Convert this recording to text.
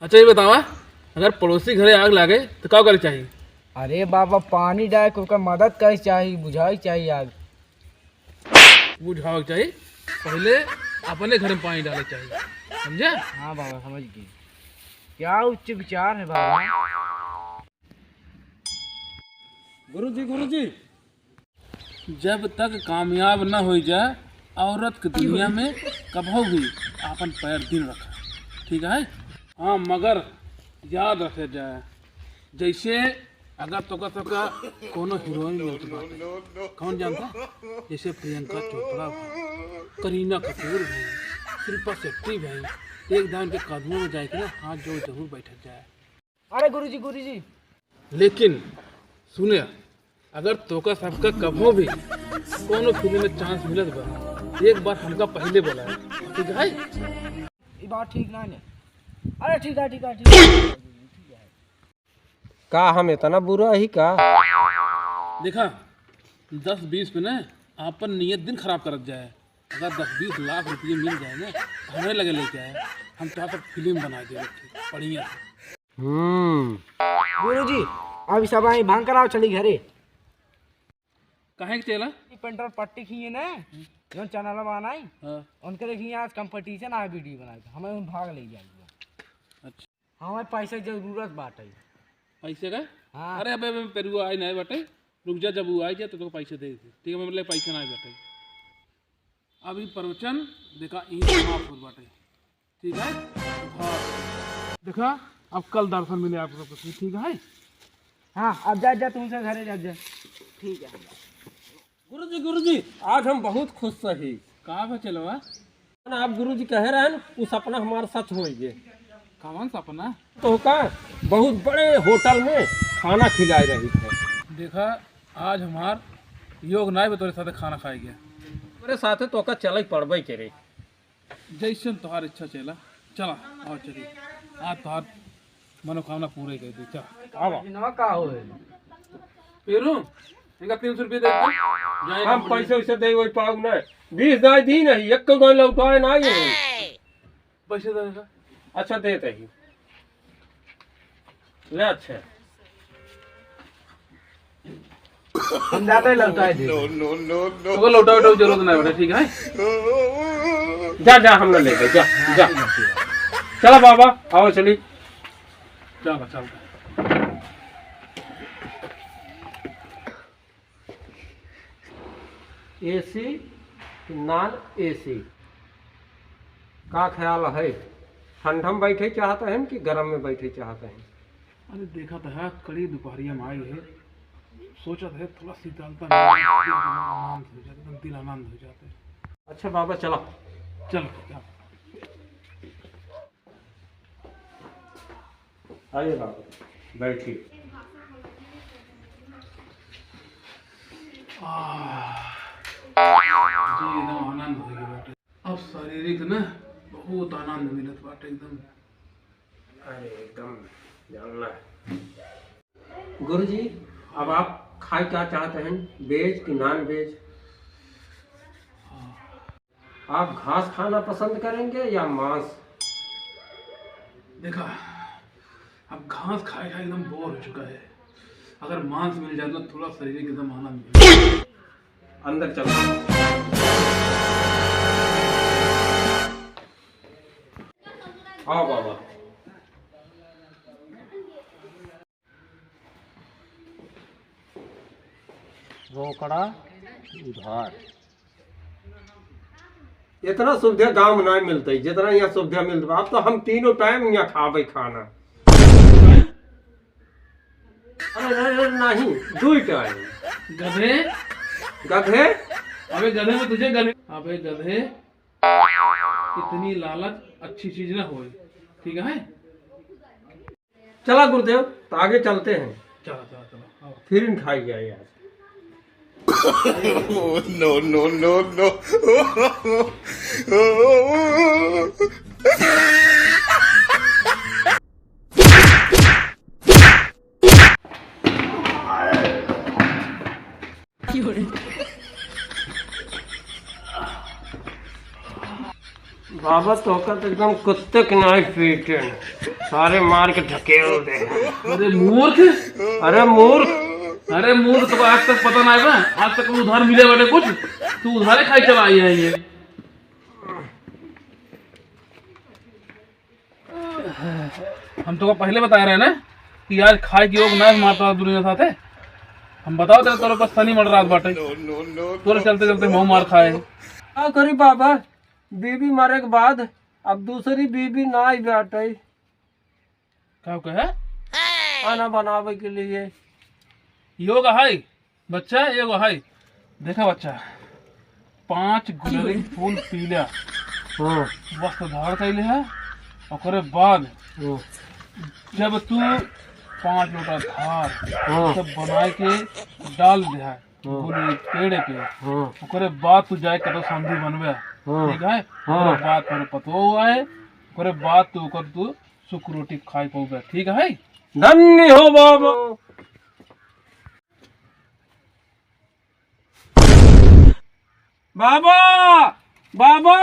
अच्छा ये बतावा, अगर पड़ोसी घरे आग लागे तो क्या करे चाहिए? अरे बाबा पानी डाल के ओकर मदद करे चाहिए, बुझाई चाहिए आग। बुझाओ चाहिए, पहले अपने घर में पानी डाले चाहिए, समझे? हाँ बाबा समझ गए। क्या उच्च विचार है बाबा। गुरुजी, जब तक कामयाब न हो जाए औरत की दुनिया में कभी भी अपन पैर दिन रखा, ठीक है? हाँ, मगर याद रखे जाए, जैसे अगर तो कोनो हीरोइन मिलती बाटे, कौन जानता? जैसे प्रियंका चोपड़ा भाई, करीना कपूर भाई, शिल्पा शेट्टी भाई, एक दान के कदमों में जाके ना हाथ जोड़ जरूर बैठ जाए। अरे गुरुजी लेकिन सुने, अगर तोका सबका कभो भी कोनो फिल्म में चांस मिलत बा, एक बार हमका पहले बोला, ठीक है? ये बात ठीक ना है। अरे ठीक है। का हम इतना बुरा ही का? देखा 10-20 पे ना अपन नियत दिन खराब करत जाए। अगर 10-20 लाख रुपये मिल जाए ना, हमें लगे लेके आए, हम तो सब फिल्म बना दे बढ़िया। गुरुजी अभी सब आई भांग कराओ, चली घरे। काहे के चला? पेंटर पट्टी खिए ना जो चैनल बनाई, हाँ। उनके देखिए आज कंपटीशन आए वीडियो बनाए, हमें उन भाग ले जाइए। अच्छा, हमें पैसे की जरूरत बाटे। पैसे का? हाँ। अरे अबे पेरुआ आई नहीं बटे, रुक जा, जब वो आई जाए तो पैसे दे दे, ठीक है? मतलब पैसे ना बटे, अभी प्रवचन देखा माफ हो बाटे, ठीक है? हाँ देखा, अब कल दर्शन मिले आपको, ठीक है? हाँ अब जा तुमसे घरे जा। ठीक है गुरुजी आज हम बहुत खुश रही। कहाँ पे चलवा? आप गुरुजी कह रहे हैं ना, वो सपना हमारा सच हो गए। कौन सपना? तो का बहुत बड़े होटल में खाना खिला रही थे। देखा, आज हमार योग नाय तोरे साथ खाना खाए गया, मेरे साथ तो का चल पड़बे करे। जैसे तुम्हार इच्छा चला, चला और चलिए, आज तुम्हार मनोकामना पूरे कर दी। चला का हो पेरू, इनका 300 रुपये दे दो। हम पैसे वैसे दे वही पाऊ नहीं, 20 दाई दी नहीं, एक को लौटाए ना ये पैसे देगा। अच्छा देते ही ले। अच्छा हम जाते लौटाए दे। तो लौटा जरूरत नहीं बेटा, ठीक है? जा हम ले गए, जा चला बाबा, आओ चली। चल एसी नॉन एसी का ख्याल है? ठंडा में बैठे चाहते हैं कि गर्म में बैठे चाहते हैं? अरे देखा तो है, कड़ी दोपहरिया में आई है, सोचा था थोड़ा शीतलता दिल आनंद हो जाते हैं। अच्छा बाबा चलो चलो आइए बाबा बैठिए। जी एकदम आनंद हो गया बाटे, अब शारीरिक ना बहुत आनंद मिलत बाटे एकदम। अरे एकदम जानना गुरुजी, अब आप खाए क्या चाहते हैं, वेज कि नॉन वेज? आप घास खाना पसंद करेंगे या मांस? देखा, अब घास खाए खाए एकदम बोर हो चुका है, अगर मांस मिल जाए तो थोड़ा शरीर एकदम आनंद मिले। अंदर चलो। आओ बाबा। रोकड़ा उधार। इतना सुविधा गांव में नहीं मिलता जितना यहाँ सुविधा मिलता। अब तो हम तीनों टाइम यहाँ खावे खाना। अरे नहीं, 2 टाइम। गधे गधे? अबे गधे में तुझे गधे, अबे गधे इतनी लालच अच्छी चीज ना हो, ठीक है? चला गुरुदेव, तो आगे चलते हैं। चलो फिर इन खाई गया यार। no. बाबा तो एकदम कुत्ते के नाई पीटे। सारे मार के ढकेल दे। अरे मूर्ख, अरे मूर्ख, अरे मूर्ख, तो आज तक पता नहीं बा, आज तक उधार मिले बड़े कुछ, तू उधारे खाई चला आई है ये। हम तो पहले बता रहे हैं ना कि आज खाए की योग ना मारता दुनिया साथ है। हम बताओ तेरे तोरे पास शनि मर रात बाटे, तोरे चलते चलते मुँह मार खाए। क्या करी बाबा, बीबी मारे के बाद अब दूसरी बीबी ना आई बाटे क्या कहे खाना बनावे के लिए। योग है बच्चा, योग है। देखा बच्चा, 5 गुलरी फूल पीला हाँ वस्त्र धारण कैले है। ओकरे बाद जब तू 5 लोटा धार हाँ सब बनाए के डाल दे है गुलरी पेड़े पे। हाँ ओकरे बाद तू जाए कतो संधि बनवे, हाँ ठीक है। हाँ। ओकरे बाद तोरे पतो हुआ है, ओकरे बाद तू ओकर तू सुख रोटी खाई पाओगे, ठीक है। धन्य हो बाबा। बाबा, बाबा।